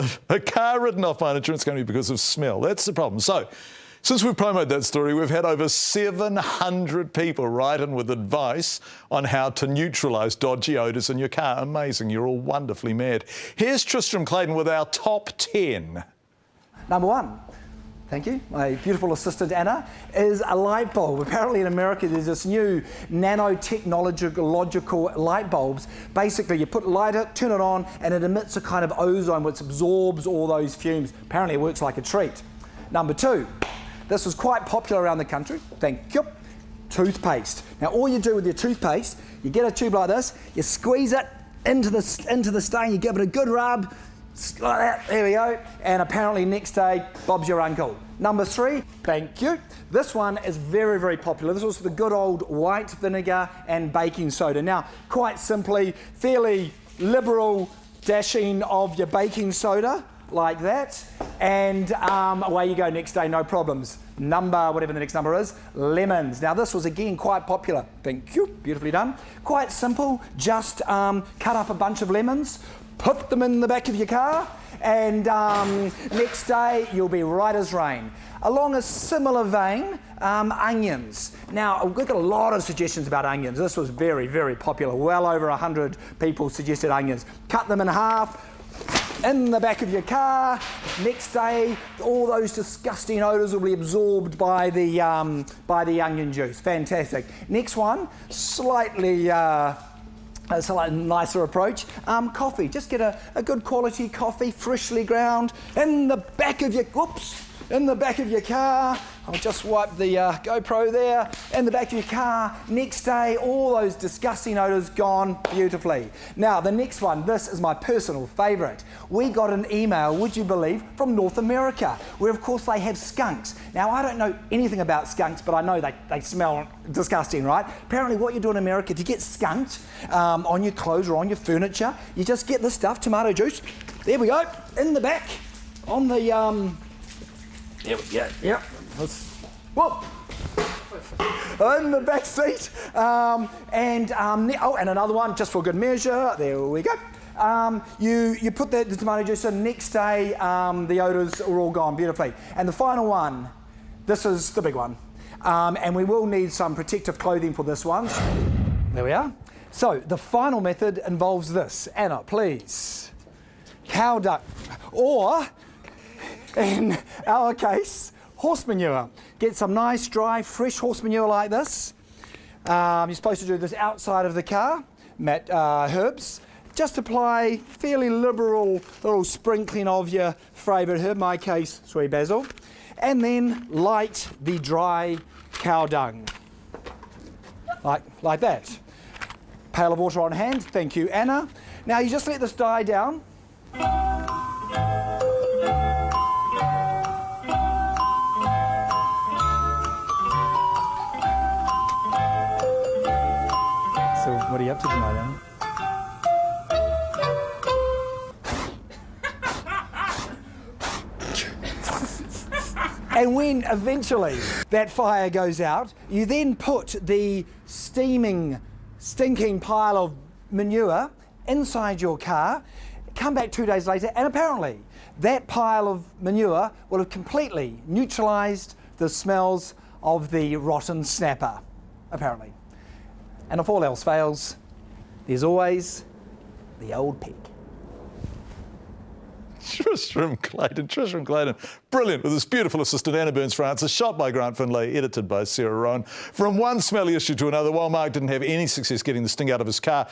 have a car written off my insurance company because of smell. That's the problem. So, since we've promoted that story, we've had over 700 people write in with advice on how to neutralise dodgy odours in your car. Amazing. You're all wonderfully mad. Here's Tristram Clayton with our top 10. Number one, thank you, my beautiful assistant Anna, is a light bulb. Apparently in America there's this new nanotechnological light bulbs. Basically you light it, turn it on, and it emits a kind of ozone which absorbs all those fumes. Apparently it works like a treat. Number two, this was quite popular around the country, thank you, toothpaste. Now all you do with your toothpaste, you get a tube like this, you squeeze it into the stain, you give it a good rub, like that, there we go, and apparently next day, Bob's your uncle. Number three, thank you. This one is very, very popular. This was the good old white vinegar and baking soda. Now, quite simply, fairly liberal dashing of your baking soda, like that, and away you go next day, no problems. Number, whatever the next number is, lemons. Now this was again quite popular. Thank you, beautifully done. Quite simple, just cut up a bunch of lemons, put them in the back of your car, and next day you'll be right as rain. Along a similar vein, onions. Now, we've got a lot of suggestions about onions. This was very, very popular. Well over 100 people suggested onions. Cut them in half, in the back of your car. Next day, all those disgusting odours will be absorbed by the onion juice. Fantastic. Next one, slightly nicer approach. Coffee. Just get a good quality coffee, freshly ground, in the back of your car. I'll just wipe the GoPro there. In the back of your car. Next day, all those disgusting odours gone beautifully. Now, the next one, this is my personal favourite. We got an email, would you believe, from North America, where of course they have skunks. Now, I don't know anything about skunks, but I know they smell disgusting, right? Apparently what you do in America, if you get skunked on your clothes or on your furniture, you just get this stuff, tomato juice. There we go, in the back, on the... There we go, yep. Whoop! In the back seat. And another one, just for good measure. There we go. You put the tomato juice in, next day the odours are all gone beautifully. And the final one, this is the big one. And we will need some protective clothing for this one. There we are. So the final method involves this. Anna, please. Cow dung. Or, in our case, horse manure. Get some nice, dry, fresh horse manure like this. You're supposed to do this outside of the car. Herbs. Just apply fairly liberal little sprinkling of your favourite herb, in my case, sweet basil. And then light the dry cow dung. Like that. Pail of water on hand. Thank you, Anna. Now you just let this die down. What are you up to tonight, Anna? And when eventually that fire goes out, you then put the steaming, stinking pile of manure inside your car, come back 2 days later, and apparently that pile of manure will have completely neutralised the smells of the rotten snapper, apparently. And if all else fails, there's always the old pig. Tristram Clayton. Brilliant, with this beautiful assistant Anna Burns-Francis, shot by Grant Finlay, edited by Sarah Rowan. From one smelly issue to another, while Mark didn't have any success getting the sting out of his car,